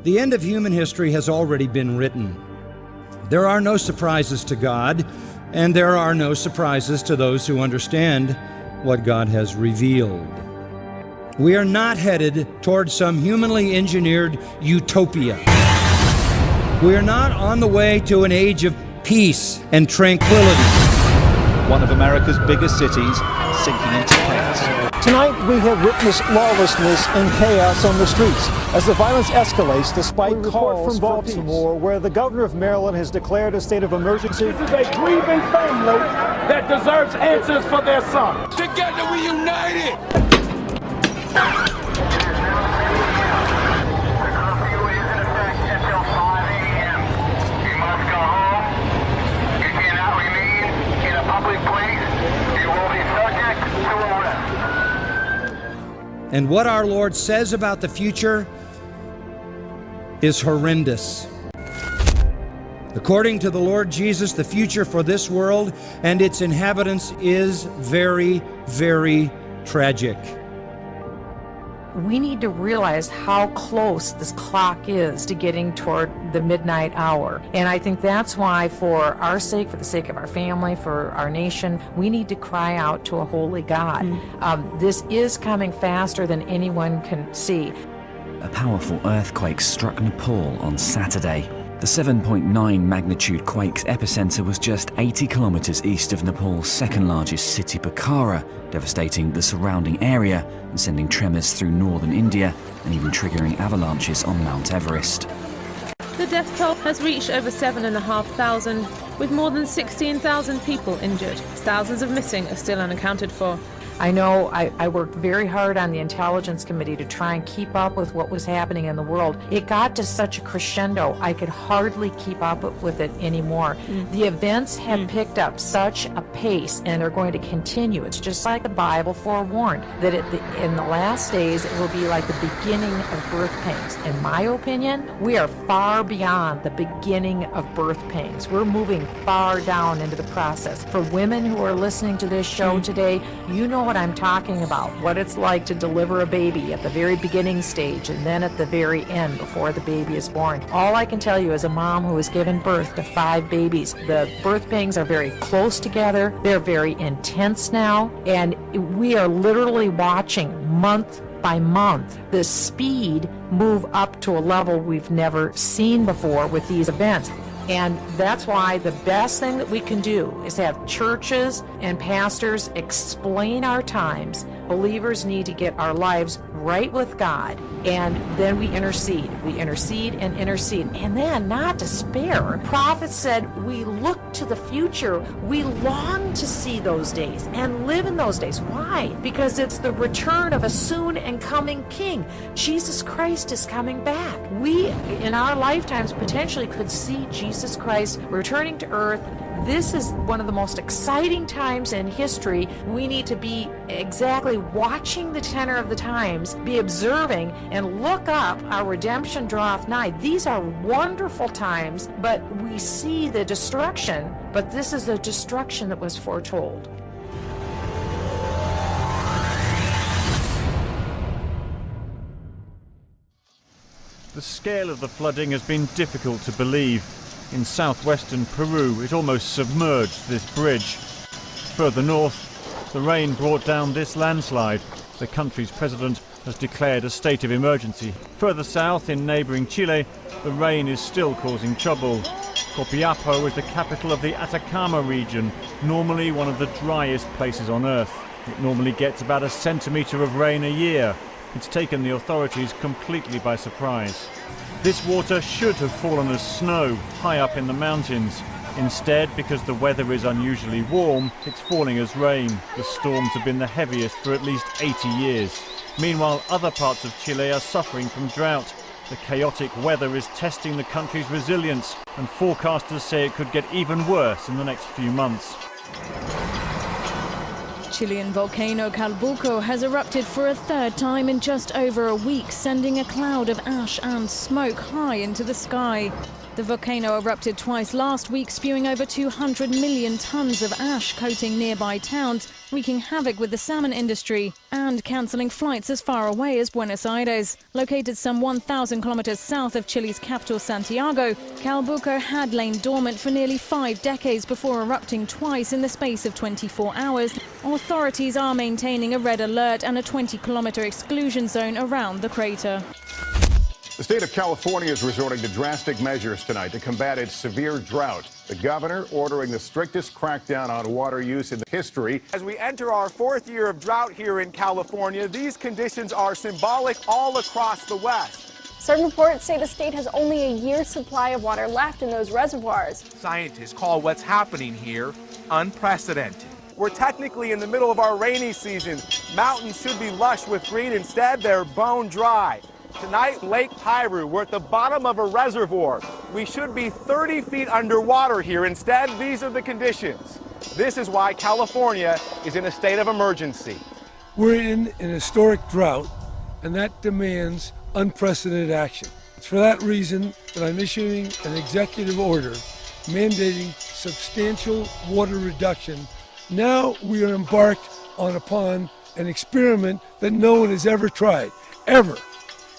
The end of human history has already been written. There are no surprises to God, and there are no surprises to those who understand what God has revealed. We are not headed towards some humanly engineered utopia. We are not on the way to an age of peace and tranquility. One of America's biggest cities sinking into chaos. Tonight, we have witnessed lawlessness and chaos on the streets as the violence escalates despite calls from Baltimore, where the governor of Maryland has declared a state of emergency. This is a grieving family that deserves answers for their son. Together we united! And what our Lord says about the future is horrendous. According to the Lord Jesus, the future for this world and its inhabitants is very, very tragic. We need to realize how close this clock is to getting toward the midnight hour. And I think that's why, for our sake, for the sake of our family, for our nation, we need to cry out to a holy God. This is coming faster than anyone can see. A powerful earthquake struck Nepal on Saturday. The 7.9 magnitude quake's epicenter was just 80 kilometers east of Nepal's second largest city, Pokhara, devastating the surrounding area and sending tremors through northern India and even triggering avalanches on Mount Everest. The death toll has reached over 7,500, with more than 16,000 people injured. Thousands of missing are still unaccounted for. I know I worked very hard on the Intelligence Committee to try and keep up with what was happening in the world. It got to such a crescendo, I could hardly keep up with it anymore. The events have picked up such a pace, and they're going to continue. It's just like the Bible forewarned, that in the last days it will be like the beginning of birth pains. In my opinion, we are far beyond the beginning of birth pains. We're moving far down into the process. For women who are listening to this show today, you know what I'm talking about, what it's like to deliver a baby at the very beginning stage and then at the very end before the baby is born. All I can tell you as a mom who has given birth to 5 babies, the birth pangs are very close together, they're very intense now, and we are literally watching month by month the speed move up to a level we've never seen before with these events. And that's why the best thing that we can do is have churches and pastors explain our times. Believers need to get our lives right with God, and then we intercede. We intercede and intercede, and then not despair. Prophets said we look to the future. We long to see those days and live in those days. Why? Because it's the return of a soon and coming King. Jesus Christ is coming back. We, in our lifetimes, potentially could see Jesus Christ returning to earth. This is one of the most exciting times in history. We need to be exactly watching the tenor of the times, be observing, and look up. Our redemption draweth nigh. These are wonderful times, but we see the destruction, but this is the destruction that was foretold. The scale of the flooding has been difficult to believe. In southwestern Peru, it almost submerged this bridge. Further north, the rain brought down this landslide. The country's president has declared a state of emergency. Further south, in neighbouring Chile, the rain is still causing trouble. Copiapó is the capital of the Atacama region, normally one of the driest places on Earth. It normally gets about 1 centimetre of rain a year. It's taken the authorities completely by surprise. This water should have fallen as snow high up in the mountains. Instead, because the weather is unusually warm, it's falling as rain. The storms have been the heaviest for at least 80 years. Meanwhile, other parts of Chile are suffering from drought. The chaotic weather is testing the country's resilience, and forecasters say it could get even worse in the next few months. Chilean volcano Calbuco has erupted for a 3rd time in just over a week, sending a cloud of ash and smoke high into the sky. The volcano erupted twice last week, spewing over 200 million tons of ash, coating nearby towns, wreaking havoc with the salmon industry and cancelling flights as far away as Buenos Aires. Located some 1,000 kilometers south of Chile's capital, Santiago, Calbuco had lain dormant for nearly 5 decades before erupting twice in the space of 24 hours. Authorities are maintaining a red alert and a 20-kilometer exclusion zone around the crater. The state of California is resorting to drastic measures tonight to combat its severe drought. The governor ordering the strictest crackdown on water use in history. As we enter our 4th year of drought here in California, these conditions are symbolic all across the West. Some reports say the state has only a year's supply of water left in those reservoirs. Scientists call what's happening here unprecedented. We're technically in the middle of our rainy season. Mountains should be lush with green. Instead, they're bone dry. Tonight, Lake Piru, we're at the bottom of a reservoir. We should be 30 feet underwater here. Instead, these are the conditions. This is why California is in a state of emergency. We're in an historic drought, and that demands unprecedented action. It's for that reason that I'm issuing an executive order mandating substantial water reduction. Now we are embarked upon an experiment that no one has ever tried, ever,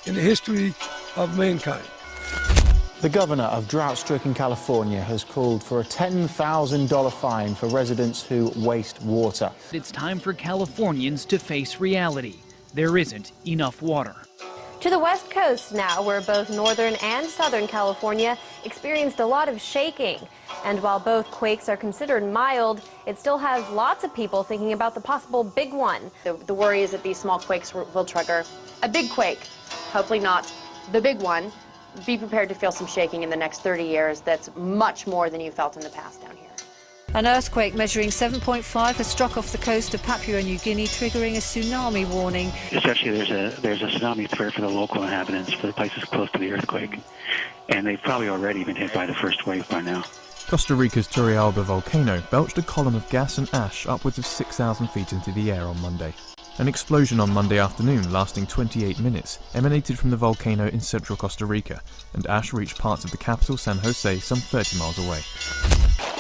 in the history of mankind. The governor of drought-stricken California has called for a $10,000 fine for residents who waste water. It's time for Californians to face reality. There isn't enough water. To the West Coast now, where both Northern and Southern California experienced a lot of shaking. And while both quakes are considered mild, it still has lots of people thinking about the possible big one. The worry is that these small quakes will trigger a big quake. Hopefully not the big one. Be prepared to feel some shaking in the next 30 years. That's much more than you felt in the past down here. An earthquake measuring 7.5 has struck off the coast of Papua New Guinea, triggering a tsunami warning. Especially there's a tsunami threat for the local inhabitants, for the places close to the earthquake. And they've probably already been hit by the first wave by now. Costa Rica's Turrialba volcano belched a column of gas and ash upwards of 6,000 feet into the air on Monday. An explosion on Monday afternoon, lasting 28 minutes, emanated from the volcano in central Costa Rica, and ash reached parts of the capital, San Jose, some 30 miles away.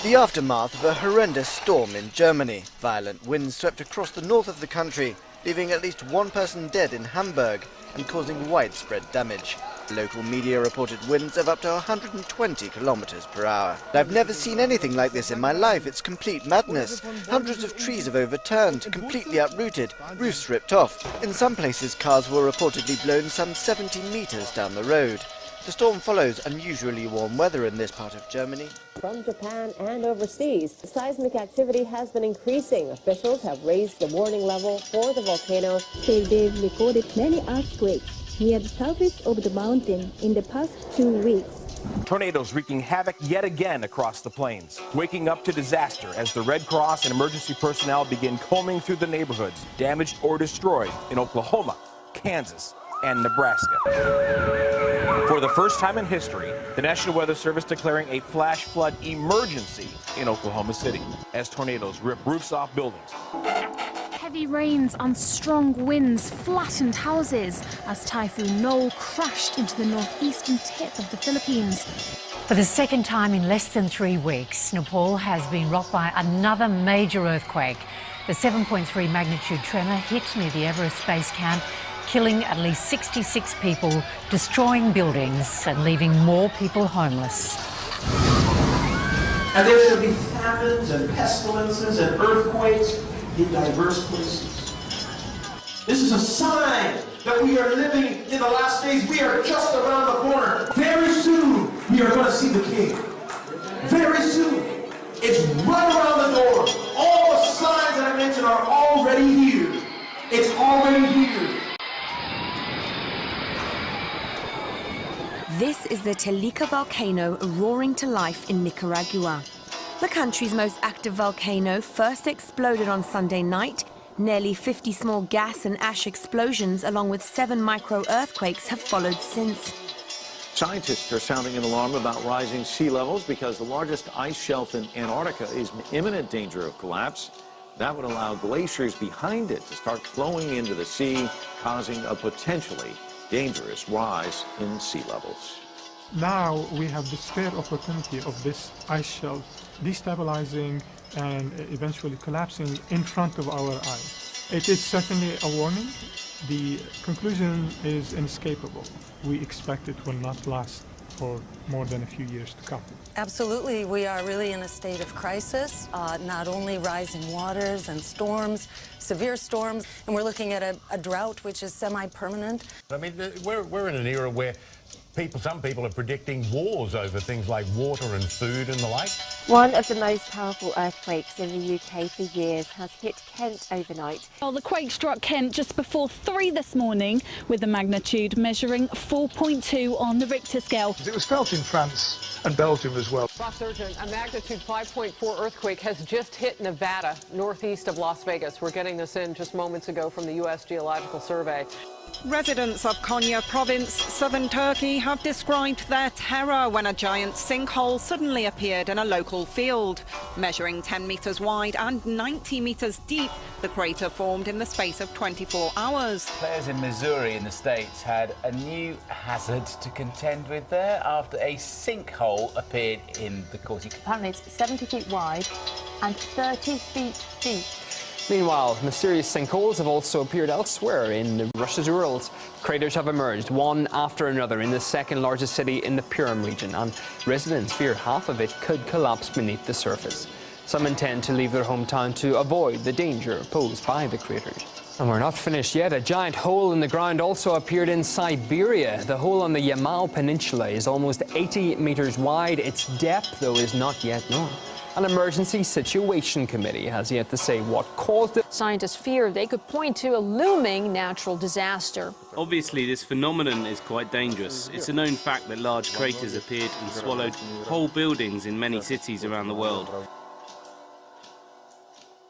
The aftermath of a horrendous storm in Germany. Violent winds swept across the north of the country, leaving at least one person dead in Hamburg and causing widespread damage. Local media reported winds of up to 120 kilometers per hour. I've never seen anything like this in my life. It's complete madness. Hundreds of trees have overturned, completely uprooted, roofs ripped off. In some places, cars were reportedly blown some 70 meters down the road. The storm follows unusually warm weather in this part of Germany. From Japan and overseas, seismic activity has been increasing. Officials have raised the warning level for the volcano. They've recorded many earthquakes near the surface of the mountain in the past 2 weeks. Tornadoes wreaking havoc yet again across the plains, waking up to disaster as the Red Cross and emergency personnel begin combing through the neighborhoods damaged or destroyed in Oklahoma, Kansas, and Nebraska. For the first time in history, the National Weather Service declaring a flash flood emergency in Oklahoma City as tornadoes rip roofs off buildings. Heavy rains and strong winds flattened houses as Typhoon Noel crashed into the northeastern tip of the Philippines. For the second time in less than 3 weeks, Nepal has been rocked by another major earthquake. The 7.3 magnitude tremor hit near the Everest base camp, killing at least 66 people, destroying buildings and leaving more people homeless. And there shall be famines and pestilences and earthquakes in diverse places. This is a sign that we are living in the last days. We are just around the corner. Very soon, we are going to see the King. Very soon. It's right around the door. All the signs that I mentioned are already here. It's already here. This is the Telica volcano roaring to life in Nicaragua. The country's most active volcano first exploded on Sunday night. Nearly 50 small gas and ash explosions, along with 7 micro-earthquakes, have followed since. Scientists are sounding an alarm about rising sea levels because the largest ice shelf in Antarctica is in imminent danger of collapse. That would allow glaciers behind it to start flowing into the sea, causing a potentially dangerous rise in sea levels. Now we have the spare opportunity of this ice shelf destabilizing and eventually collapsing in front of our eyes. It is certainly a warning. The conclusion is inescapable. We expect it will not last for more than a few years to come. Absolutely, we are really in a state of crisis, not only rising waters and storms, severe storms, and we're looking at a drought which is semi-permanent. I mean, we're in an era where some people are predicting wars over things like water and food and the like. One of the most powerful earthquakes in the UK for years has hit Kent overnight. Well, the quake struck Kent just before 3 this morning, with the magnitude measuring 4.2 on the Richter scale. It was felt in France and Belgium as well. Fox Surgeon, a magnitude 5.4 earthquake has just hit Nevada, northeast of Las Vegas. We're getting this in just moments ago from the U.S. Geological Survey. Residents of Konya province, southern Turkey, have described their terror when a giant sinkhole suddenly appeared in a local field. Measuring 10 metres wide and 90 metres deep, the crater formed in the space of 24 hours. Players in Missouri in the States had a new hazard to contend with there after a sinkhole appeared in the course. Apparently it's 70 feet wide and 30 feet deep. Meanwhile, mysterious sinkholes have also appeared elsewhere in Russia's Urals. Craters have emerged one after another in the second largest city in the Perm region, and residents fear half of it could collapse beneath the surface. Some intend to leave their hometown to avoid the danger posed by the craters. And we're not finished yet. A giant hole in the ground also appeared in Siberia. The hole on the Yamal Peninsula is almost 80 meters wide. Its depth, though, is not yet known. An emergency situation committee has yet to say what caused it. Scientists fear they could point to a looming natural disaster. Obviously, this phenomenon is quite dangerous. It's a known fact that large craters appeared and swallowed whole buildings in many cities around the world.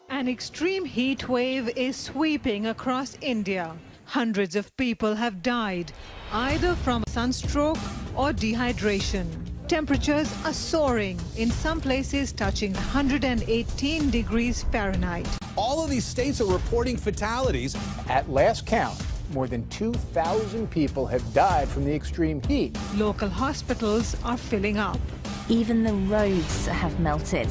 An extreme heat wave is sweeping across India. Hundreds of people have died, either from sunstroke or dehydration. Temperatures are soaring, in some places touching 118 degrees Fahrenheit. All of these states are reporting fatalities. At last count, more than 2,000 people have died from the extreme heat. Local hospitals are filling up. Even the roads have melted.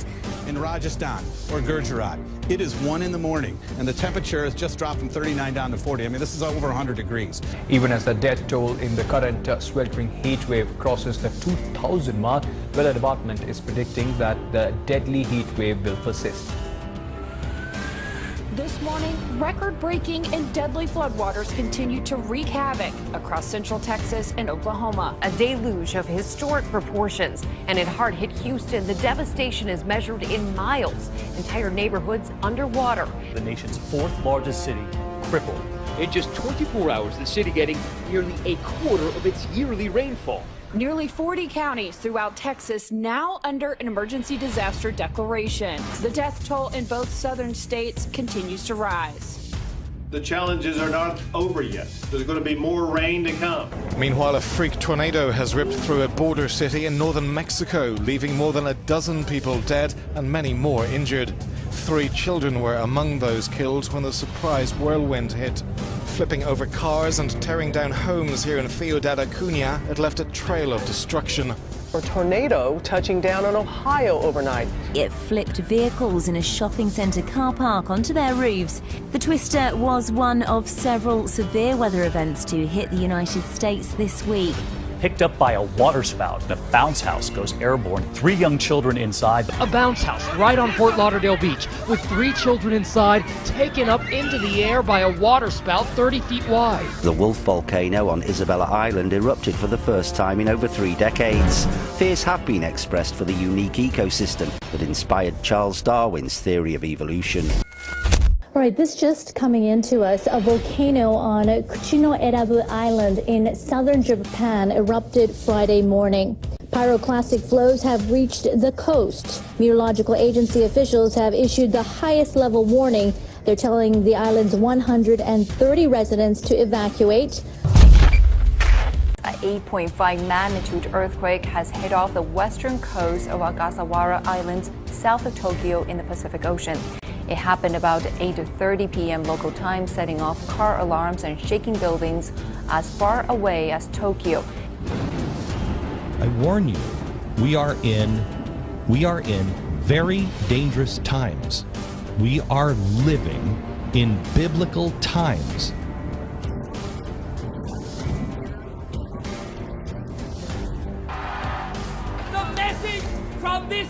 In Rajasthan, or Gujarat, it is 1 in the morning, and the temperature has just dropped from 39 down to 40. I mean, this is over 100 degrees. Even as the death toll in the current sweltering heat wave crosses the 2,000 mark, weather department is predicting that the deadly heat wave will persist. This morning, record-breaking and deadly floodwaters continue to wreak havoc across central Texas and Oklahoma. A deluge of historic proportions. And in hard-hit Houston, the devastation is measured in miles. Entire neighborhoods underwater. The nation's fourth largest city crippled. In just 24 hours, the city getting nearly a quarter of its yearly rainfall. Nearly 40 counties throughout Texas now under an emergency disaster declaration. The death toll in both southern states continues to rise. The challenges are not over yet. There's going to be more rain to come. Meanwhile, a freak tornado has ripped through a border city in northern Mexico, leaving more than a dozen people dead and many more injured. 3 children were among those killed when the surprise whirlwind hit. Flipping over cars and tearing down homes here in Ciudad Acuña, it left a trail of destruction. A tornado touching down on Ohio overnight. It flipped vehicles in a shopping centre car park onto their roofs. The twister was one of several severe weather events to hit the United States this week. Picked up by a waterspout, the bounce house goes airborne. 3 young children inside. A bounce house right on Fort Lauderdale Beach with 3 children inside taken up into the air by a waterspout 30 feet wide. The Wolf volcano on Isabella Island erupted for the first time in over 3 decades. Fears have been expressed for the unique ecosystem that inspired Charles Darwin's theory of evolution. All right, this just coming into us, a volcano on Kuchino-Erabu Island in southern Japan erupted Friday morning. Pyroclastic flows have reached the coast. Meteorological agency officials have issued the highest level warning. They're telling the island's 130 residents to evacuate. An 8.5 magnitude earthquake has hit off the western coast of Ogasawara Island, south of Tokyo in the Pacific Ocean. It happened about 8:30 p.m. local time, setting off car alarms and shaking buildings as far away as Tokyo. I warn you, we are in very dangerous times. We are living in biblical times. The message from this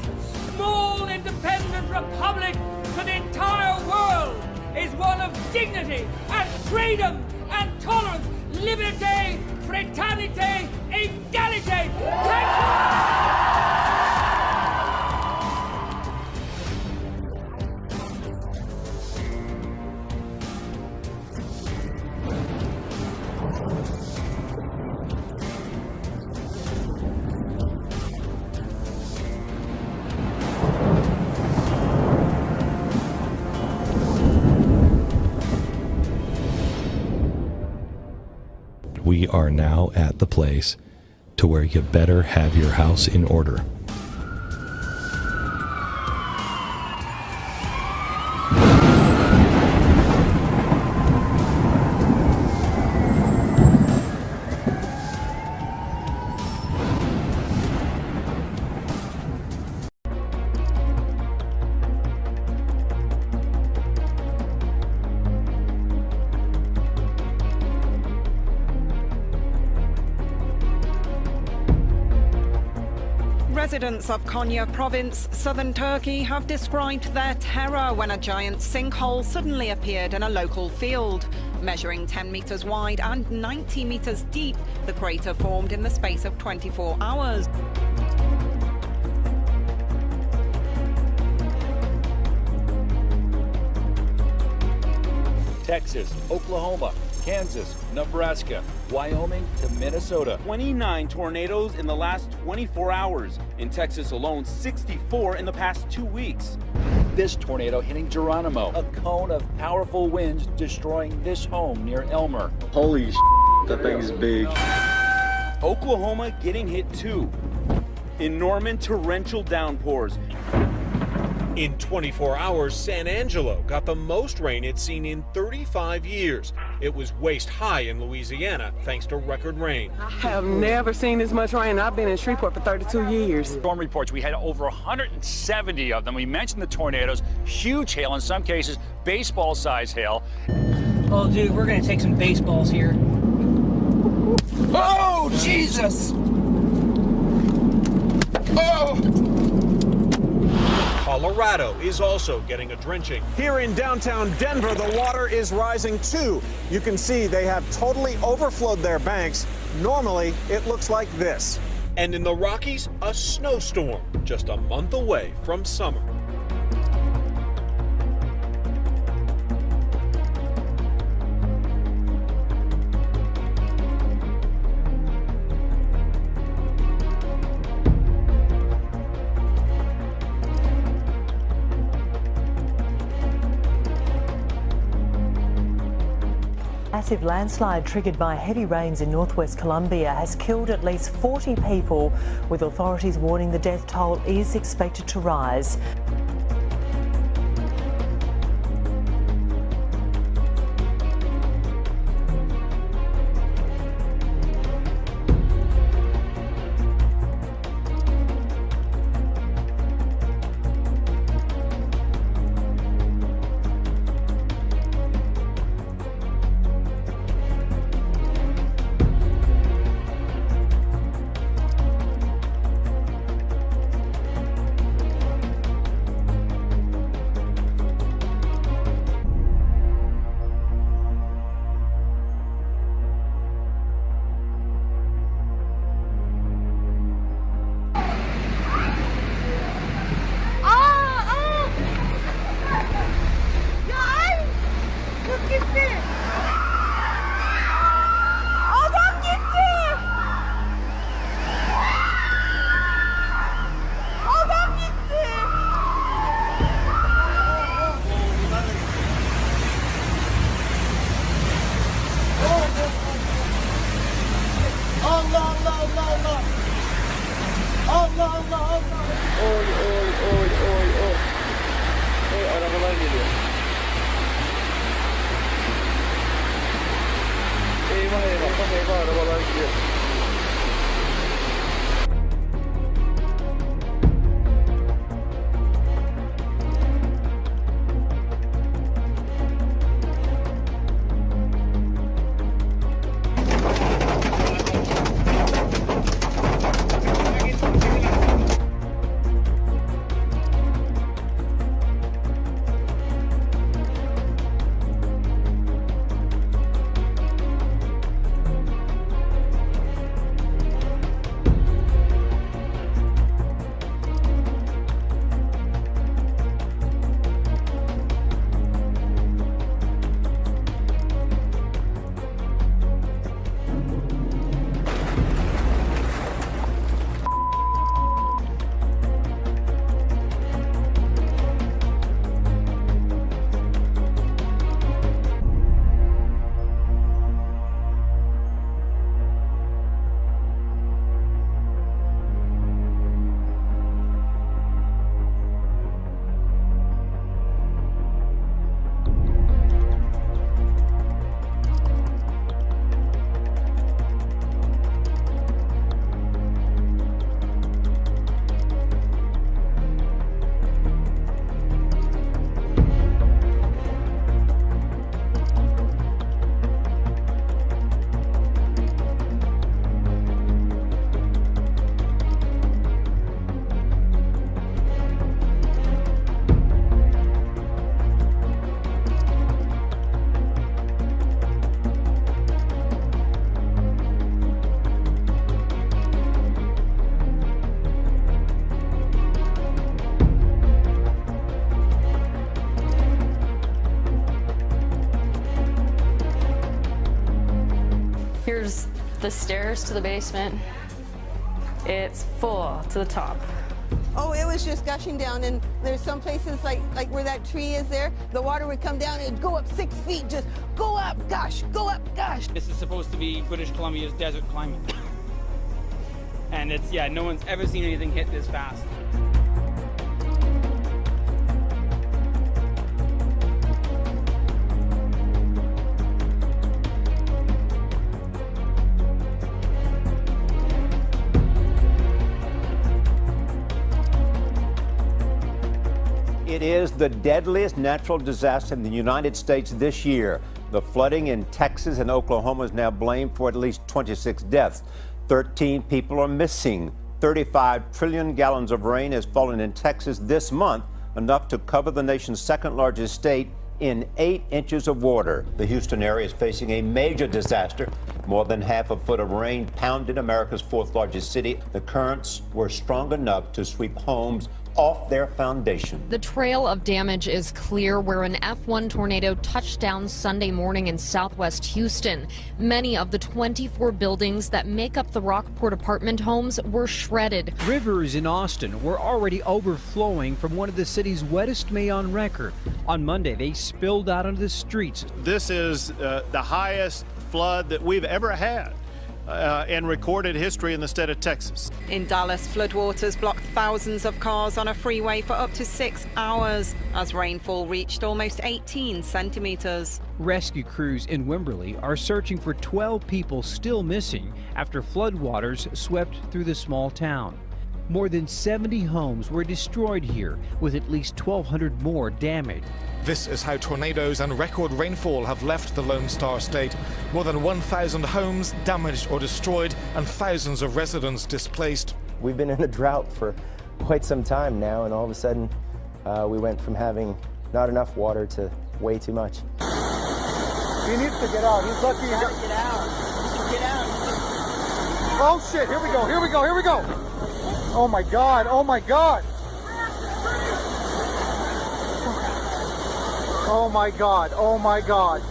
small independent republic to the entire world is one of dignity and freedom and tolerance, liberté, fraternité, égalité. We are now at the place to where you better have your house in order. Residents of Konya province, southern Turkey, have described their terror when a giant sinkhole suddenly appeared in a local field. Measuring 10 meters wide and 90 meters deep, the crater formed in the space of 24 hours. Texas, Oklahoma, Kansas, Nebraska, Wyoming to Minnesota. 29 tornadoes in the last 24 hours. In Texas alone, 64 in the past 2 weeks. This tornado hitting Geronimo. A cone of powerful winds destroying this home near Elmer. Holy that thing is big. Oklahoma getting hit too. In Norman, torrential downpours. In 24 hours, San Angelo got the most rain it's seen in 35 years. It was waist high in Louisiana thanks to record rain. I have never seen this much rain. I've been in Shreveport for 32 years. Storm reports, we had over 170 of them. We mentioned the tornadoes, huge hail, in some cases, baseball-sized hail. Oh, dude, we're going to take some baseballs here. Oh, Jesus! Oh! Colorado is also getting a drenching. Here in downtown Denver, the water is rising too. You can see they have totally overflowed their banks. Normally, it looks like this. And in the Rockies, a snowstorm just a month away from summer. Massive landslide triggered by heavy rains in northwest Colombia has killed at least 40 people, with authorities warning the death toll is expected to rise. The stairs to the basement, it's full to the top. Oh, it was just gushing down, and there's some places like where that tree is there, the water would come down and it'd go up 6 feet, just go up, gush, go up, gush. This is supposed to be British Columbia's desert climate. And it's, yeah, no one's ever seen anything hit this fast. It is the deadliest natural disaster in the United States this year. The flooding in Texas and Oklahoma is now blamed for at least 26 deaths. 13 people are missing. 35 trillion gallons of rain has fallen in Texas this month, enough to cover the nation's second largest state in 8 inches of water. The Houston area is facing a major disaster. More than half a foot of rain pounded America's fourth largest city. The currents were strong enough to sweep homes off their foundation. The trail of damage is clear where an F1 tornado touched down Sunday morning in southwest Houston. Many of the 24 buildings that make up the Rockport apartment homes were shredded. Rivers in Austin were already overflowing from one of the city's wettest May on record. On Monday, they spilled out onto the streets. This is the highest flood that we've ever had in recorded history in the state of Texas. In Dallas, floodwaters blocked thousands of cars on a freeway for up to 6 hours as rainfall reached almost 18 centimeters. Rescue crews in Wimberley are searching for 12 people still missing after floodwaters swept through the small town. More than 70 homes were destroyed here, with at least 1,200 more damaged. This is how tornadoes and record rainfall have left the Lone Star State. More than 1,000 homes damaged or destroyed and thousands of residents displaced. We've been in a drought for quite some time now, and all of a sudden we went from having not enough water to way too much. He needs to get out. He's lucky he got to get out. Get out. Oh shit, here we go, here we go, here we go. Oh my God, oh my God. Oh my God, oh my God.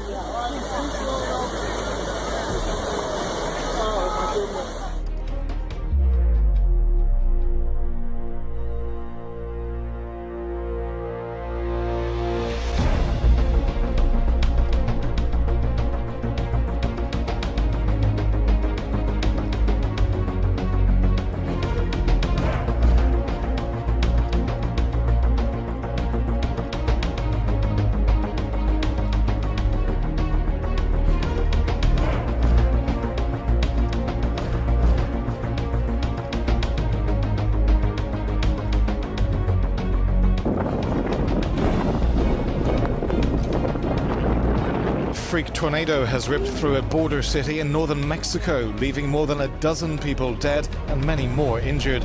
Freak tornado has ripped through a border city in northern Mexico, leaving more than a dozen people dead and many more injured.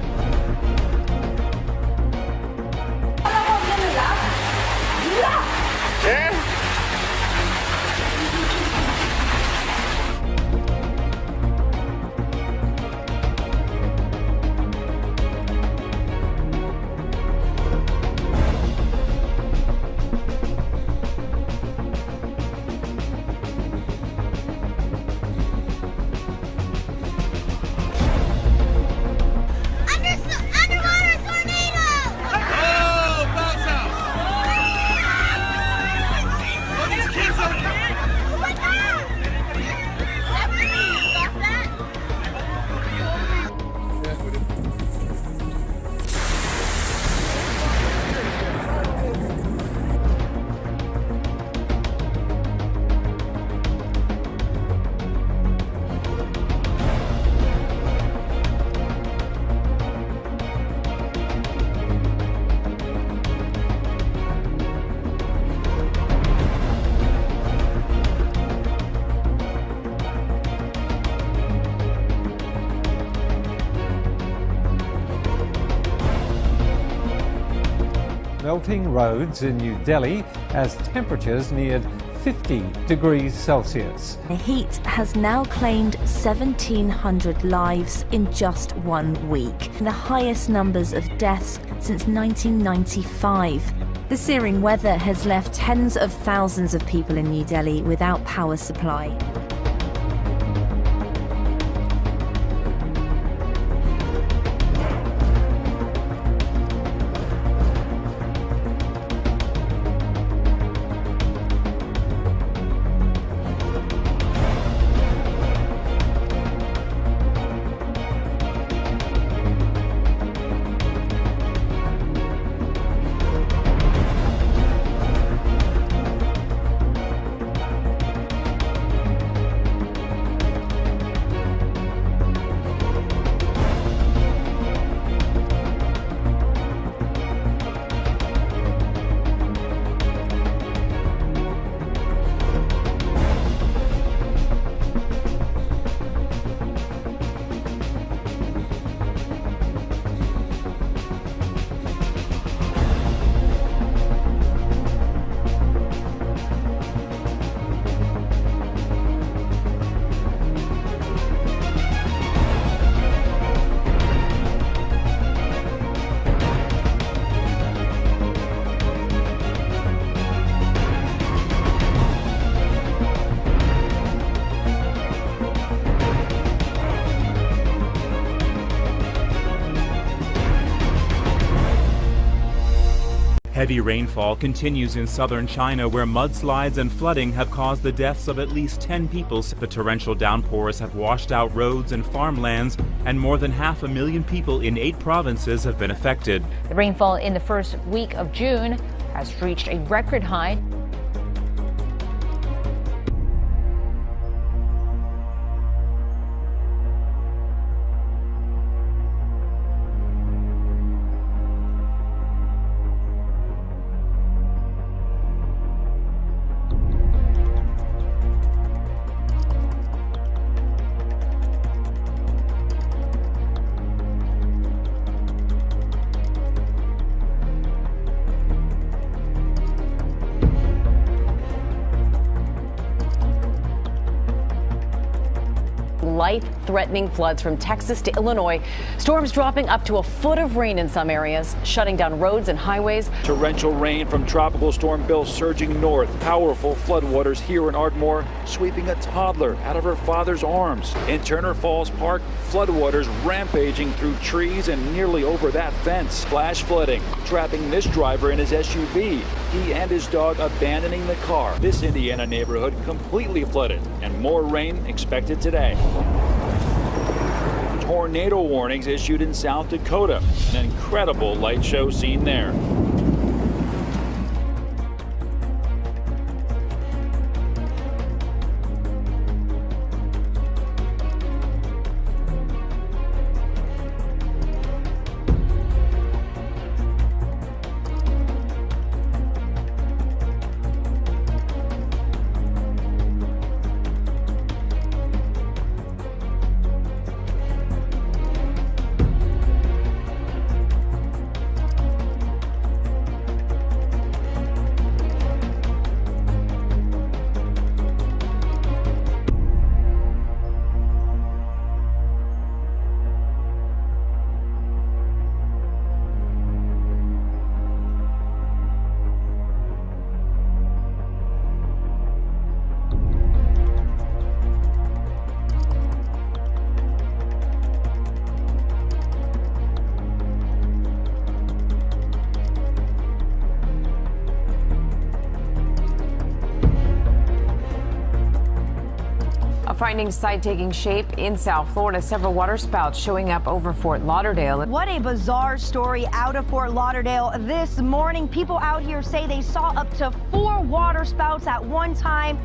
Melting roads in New Delhi as temperatures neared 50 degrees Celsius. The heat has now claimed 1,700 lives in just 1 week, the highest numbers of deaths since 1995. The searing weather has left tens of thousands of people in New Delhi without power supply. Heavy rainfall continues in southern China, where mudslides and flooding have caused the deaths of at least 10 people. The torrential downpours have washed out roads and farmlands, and more than 500,000 people in 8 provinces have been affected. The rainfall in the first week of June has reached a record high. Life-threatening floods from Texas to Illinois. Storms dropping up to a foot of rain in some areas, shutting down roads and highways. Torrential rain from Tropical Storm Bill surging north. Powerful floodwaters here in Ardmore, sweeping a toddler out of her father's arms. In Turner Falls Park, floodwaters rampaging through trees and nearly over that fence. Flash flooding, trapping this driver in his SUV. He and his dog abandoning the car. This Indiana neighborhood completely flooded, and more rain expected today. Tornado warnings issued in South Dakota. An incredible light show seen there. Finding site taking shape in South Florida. Several waterspouts showing up over Fort Lauderdale. What a bizarre story out of Fort Lauderdale this morning. People out here say they saw up to 4 waterspouts at one time.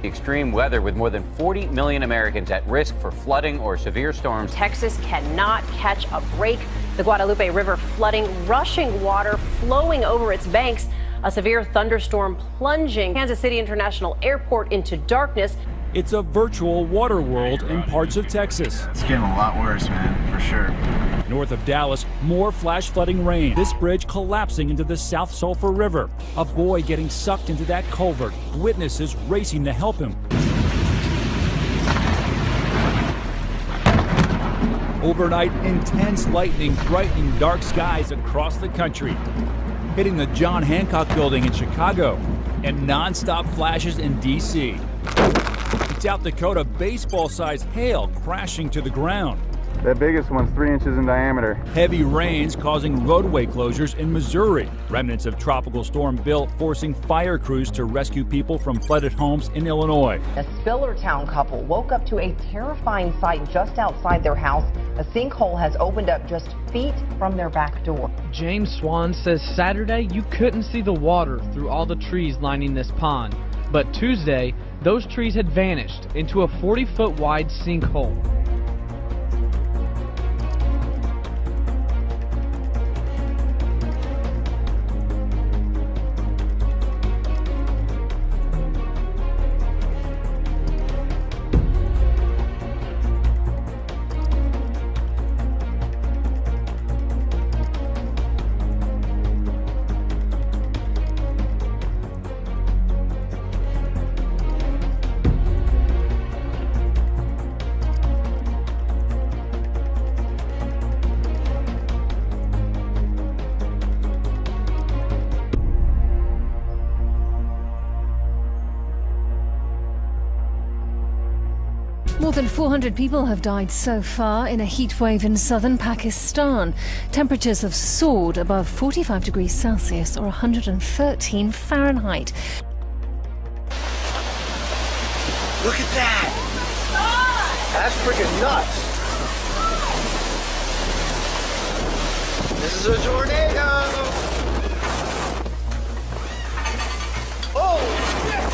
Extreme weather with more than 40 million Americans at risk for flooding or severe storms. Texas cannot catch a break. The Guadalupe River flooding, rushing water flowing over its banks. A severe thunderstorm plunging Kansas City International Airport into darkness. It's a virtual water world in parts of Texas. It's getting a lot worse, man, for sure. North of Dallas, more flash flooding rain. This bridge collapsing into the South Sulphur River. A boy getting sucked into that culvert. Witnesses racing to help him. Overnight, intense lightning brightening dark skies across the country, hitting the John Hancock Building in Chicago, and nonstop flashes in D.C. In South Dakota, baseball-sized hail crashing to the ground. That biggest one's 3 inches in diameter. Heavy rains causing roadway closures in Missouri. Remnants of Tropical Storm Bill forcing fire crews to rescue people from flooded homes in Illinois. A Spillertown couple woke up to a terrifying sight just outside their house. A sinkhole has opened up just feet from their back door. James Swan says Saturday you couldn't see the water through all the trees lining this pond. But Tuesday, those trees had vanished into a 40-foot wide sinkhole. More than 400 people have died so far in a heat wave in southern Pakistan. Temperatures have soared above 45 degrees Celsius or 113 Fahrenheit. Look at that! That's freaking nuts! This is a tornado! Oh shit!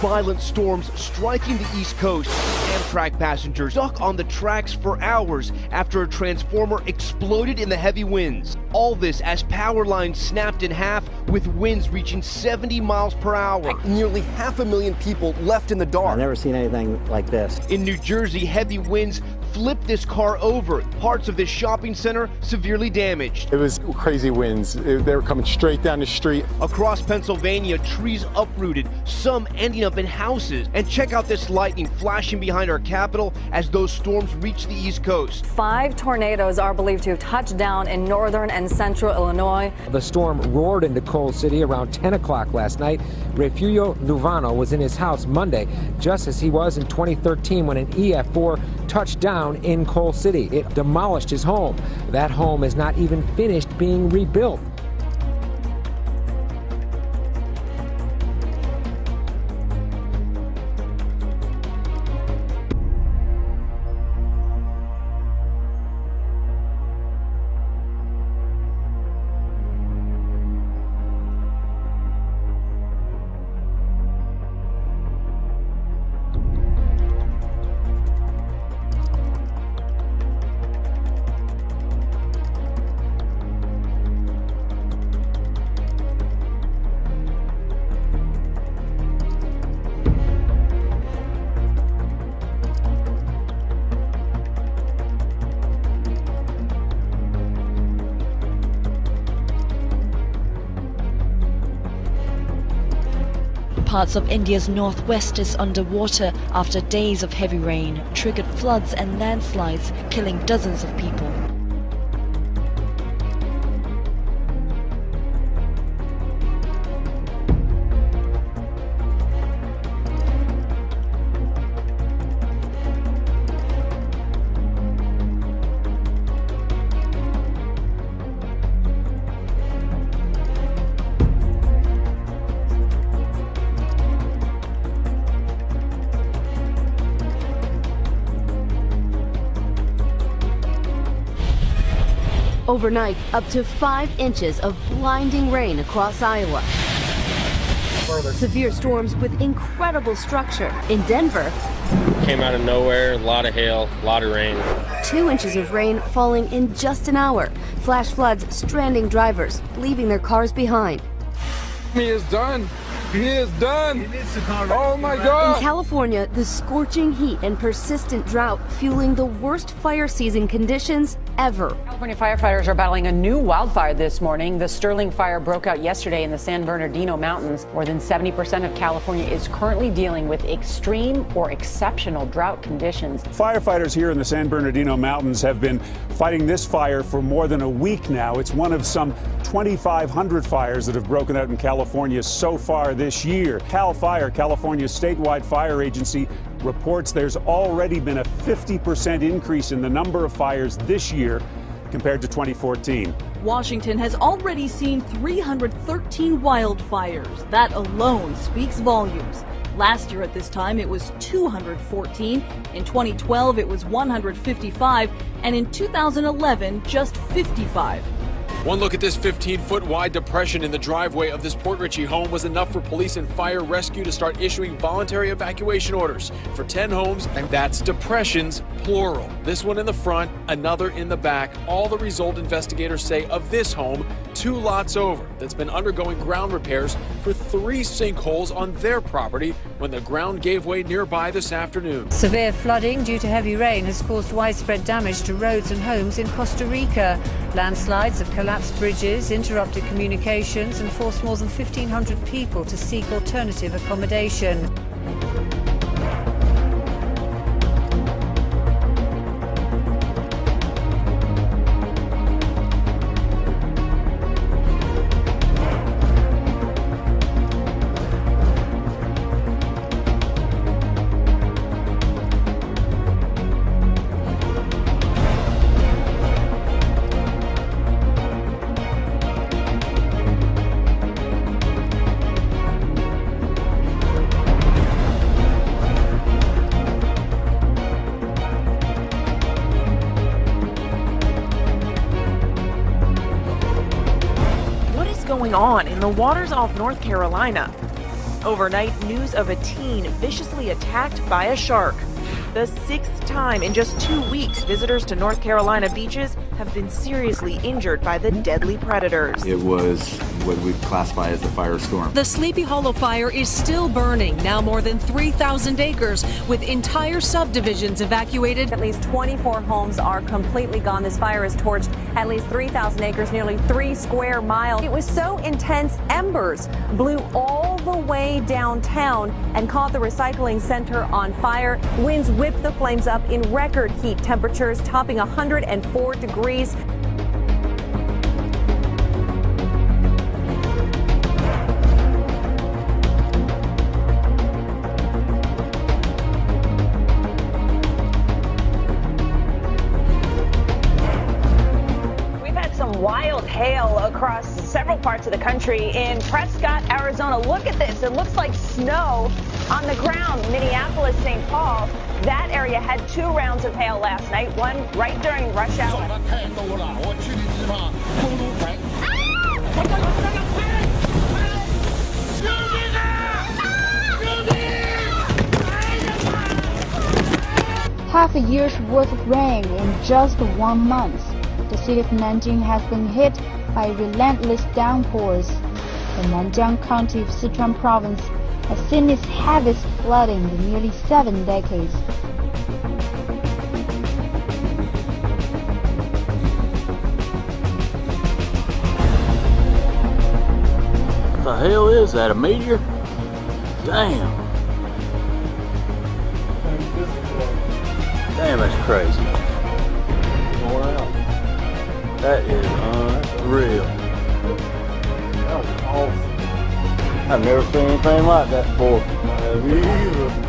Violent storms striking the East Coast. Amtrak passengers stuck on the tracks for hours after a transformer exploded in the heavy winds. All this as power lines snapped in half with winds reaching 70 miles per hour. Nearly 500,000 people left in the dark. I've never seen anything like this. In New Jersey, heavy winds flipped this car over. Parts of this shopping center severely damaged. It was crazy winds. They were coming straight down the street. Across Pennsylvania, trees uprooted, some ending up in houses. And check out this lightning flashing behind our capital as those storms reach the East Coast. 5 tornadoes are believed to have touched down in northern and central Illinois. The storm roared into Coal City around 10 o'clock last night. Refugio Luvano was in his house Monday, just as he was in 2013 when an EF4 touched down in Coal City. It demolished his home. That home is not even finished being rebuilt. Parts of India's northwest is underwater after days of heavy rain triggered floods and landslides, killing dozens of people. Overnight, up to 5 inches of blinding rain across Iowa. Severe storms with incredible structure. In Denver, came out of nowhere, a lot of hail, a lot of rain. 2 inches of rain falling in just an hour. Flash floods stranding drivers, leaving their cars behind. He is done. He is done. Oh my God. In California, the scorching heat and persistent drought fueling the worst fire season conditions ever. California firefighters are battling a new wildfire this morning. The Sterling fire broke out yesterday in the San Bernardino Mountains. More than 70% of California is currently dealing with extreme or exceptional drought conditions. Firefighters here in the San Bernardino Mountains have been fighting this fire for more than a week now. It's one of some 2,500 fires that have broken out in California so far this year. CAL FIRE, California's statewide fire agency, reports there's already been a 50% increase in the number of fires this year compared to 2014. Washington has already seen 313 wildfires. That alone speaks volumes. Last year at this time, it was 214. In 2012, it was 155. And in 2011, just 55. One look at this 15-foot wide depression in the driveway of this Port Richey home was enough for police and fire rescue to start issuing voluntary evacuation orders for 10 homes, and that's depressions, plural. This one in the front, another in the back. All the result, investigators say, of this home, 2 lots over, that's been undergoing ground repairs for 3 sinkholes on their property when the ground gave way nearby this afternoon. Severe flooding due to heavy rain has caused widespread damage to roads and homes in Costa Rica. Landslides have collapsed bridges, interrupted communications, and forced more than 1,500 people to seek alternative accommodation. On in the waters off North Carolina. Overnight, news of a teen viciously attacked by a shark. The 6th time in just 2 weeks, visitors to North Carolina beaches have been seriously injured by the deadly predators. It was what we classify as a firestorm. The Sleepy Hollow fire is still burning, now more than 3,000 acres, with entire subdivisions evacuated. At least 24 homes are completely gone. This fire has torched at least 3,000 acres, nearly 3 square miles. It was so intense, embers blew all the way downtown and caught the recycling center on fire. Winds whipped the flames up in record heat temperatures, topping 104 degrees. Wild hail across several parts of the country. In Prescott, Arizona, look at this. It looks like snow on the ground. Minneapolis, St. Paul, that area had 2 rounds of hail last night, one right during rush hour. Half a year's worth of rain in just 1 month. The city of Nanjing has been hit by relentless downpours. The Nanjiang County of Sichuan Province has seen its heaviest flooding in nearly 7 decades. What the hell is that, a meteor? Damn. Damn, that's crazy. That is unreal. That was awesome. I've never seen anything like that before. Have you either?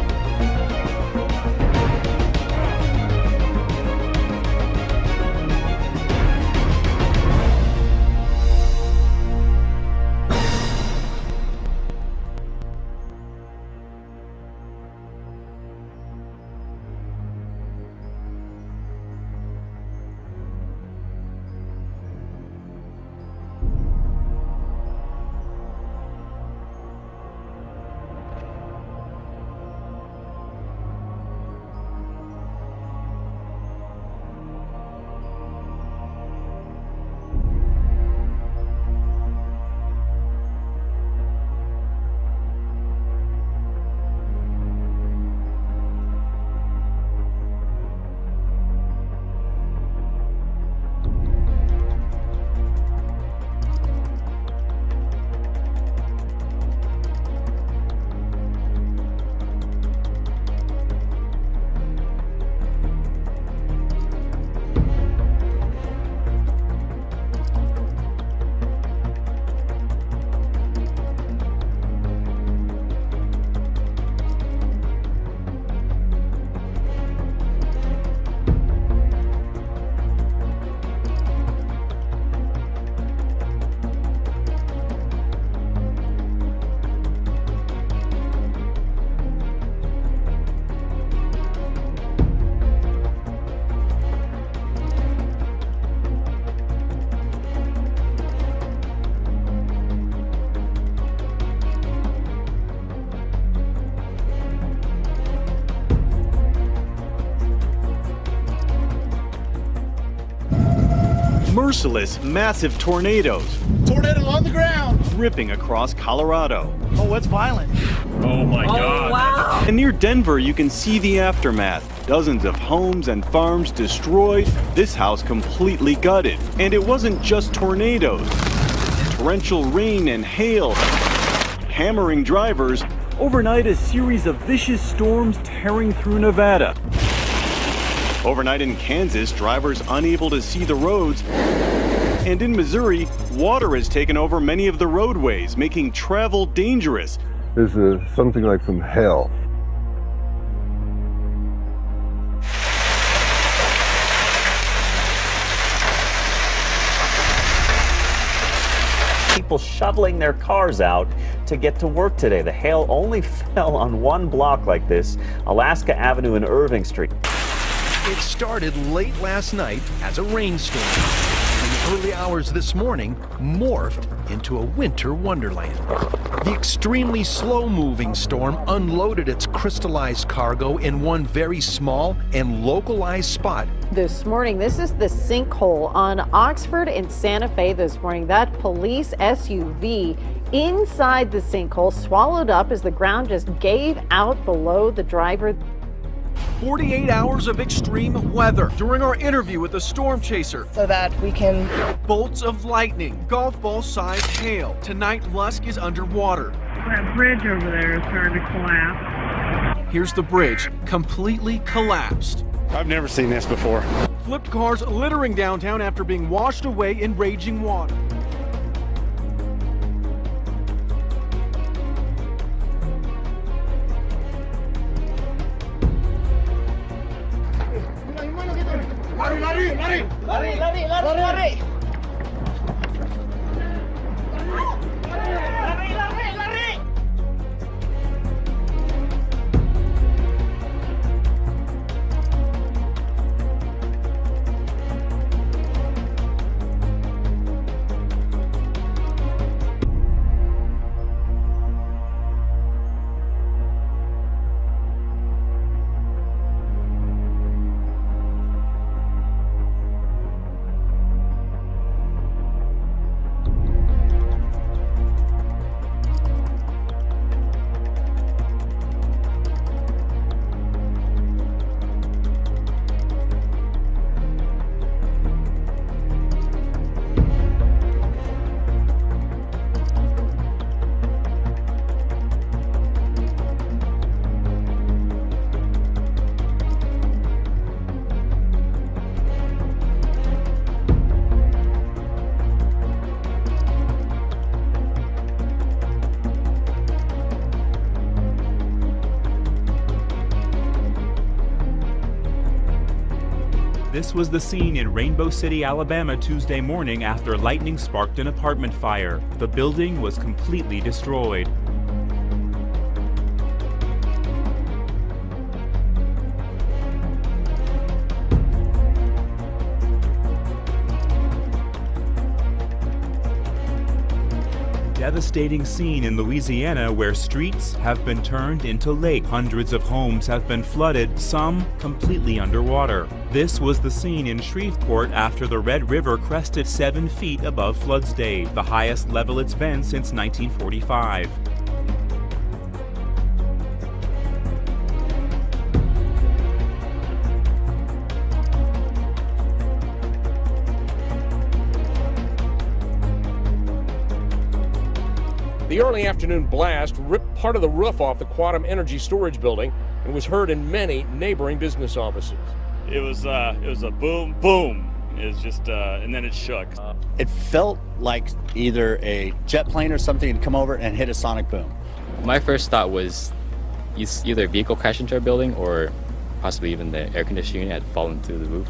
merciless, massive tornadoes. Tornado on the ground. Ripping across Colorado. Oh, it's violent. Oh my God. Wow. And near Denver, you can see the aftermath. Dozens of homes and farms destroyed, this house completely gutted. And it wasn't just tornadoes. Torrential rain and hail, hammering drivers. Overnight, a series of vicious storms tearing through Nevada. Overnight in Kansas, drivers unable to see the roads. And in Missouri, water has taken over many of the roadways, making travel dangerous. This is something like from hell. People shoveling their cars out to get to work today. The hail only fell on one block like this, Alaska Avenue and Irving Street. It started late last night as a rainstorm. In the early hours this morning, morphed into a winter wonderland. The extremely slow-moving storm unloaded its crystallized cargo in one very small and localized spot. This morning, this is the sinkhole on Oxford and Santa Fe this morning. That police SUV inside the sinkhole swallowed up as the ground just gave out below the driver. 48 hours of extreme weather. During our interview with the storm chaser, so that we can... bolts of lightning, golf ball-sized hail. Tonight, Lusk is underwater. That bridge over there is starting to collapse. Here's the bridge, completely collapsed. I've never seen this before. Flipped cars littering downtown after being washed away in raging water. Larry. This was the scene in Rainbow City, Alabama Tuesday morning after lightning sparked an apartment fire. The building was completely destroyed. Devastating scene in Louisiana where streets have been turned into lakes. Hundreds of homes have been flooded, some completely underwater. This was the scene in Shreveport after the Red River crested 7 feet above flood stage, the highest level it's been since 1945. The early afternoon blast ripped part of the roof off the Quantum Energy Storage Building and was heard in many neighboring business offices. It was a boom, boom. It was just, and then it shook. It felt like either a jet plane or something had come over and hit a sonic boom. My first thought was either a vehicle crashed into our building or possibly even the air conditioning unit had fallen through the roof.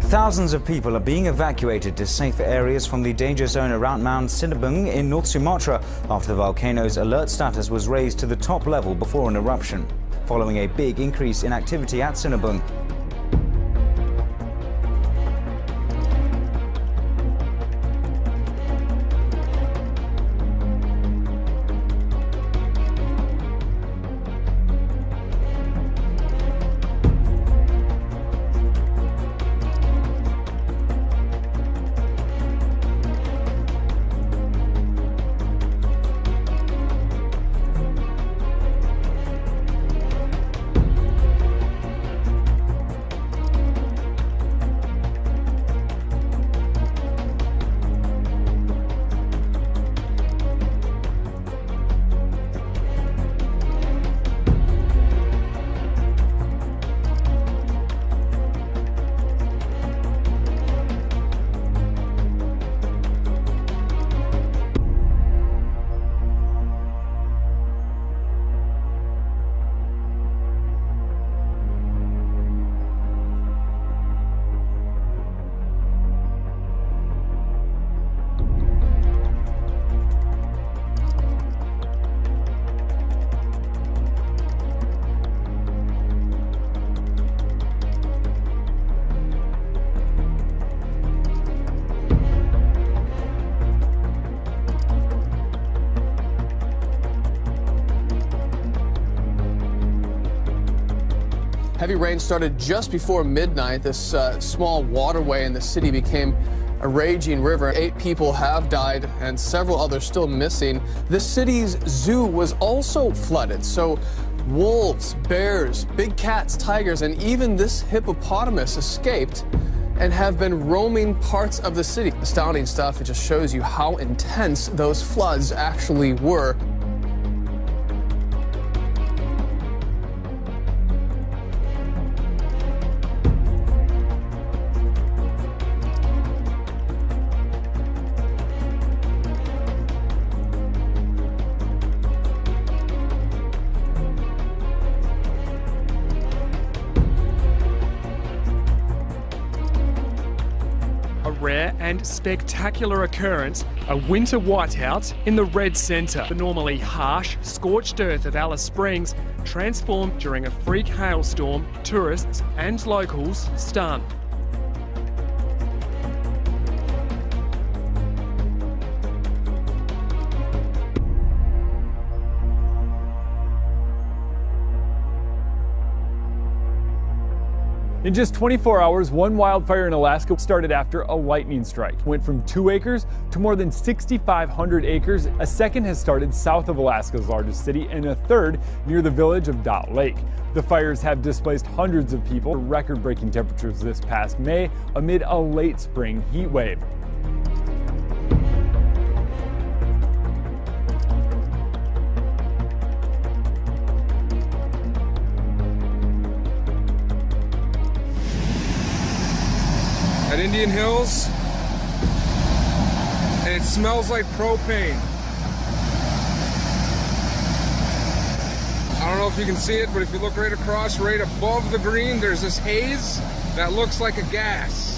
Thousands of people are being evacuated to safer areas from the danger zone around Mount Sinabung in North Sumatra after the volcano's alert status was raised to the top level before an eruption, following a big increase in activity at Sinabung. Heavy rain started just before midnight. This small waterway in the city became a raging river. 8 people have died and several others still missing. The city's zoo was also flooded, so wolves, bears, big cats, tigers, and even this hippopotamus escaped and have been roaming parts of the city. Astounding stuff. It just shows you how intense those floods actually were. Rare and spectacular occurrence, a winter whiteout in the red centre. The normally harsh, scorched earth of Alice Springs transformed during a freak hailstorm, tourists and locals stunned. In just 24 hours, one wildfire in Alaska started after a lightning strike. Went from 2 acres to more than 6,500 acres. A second has started south of Alaska's largest city, and a third near the village of Dot Lake. The fires have displaced hundreds of people. Record-breaking temperatures this past May amid a late spring heat wave. At Indian Hills, and it smells like propane. I don't know if you can see it, but if you look right across, right above the green, there's this haze that looks like a gas.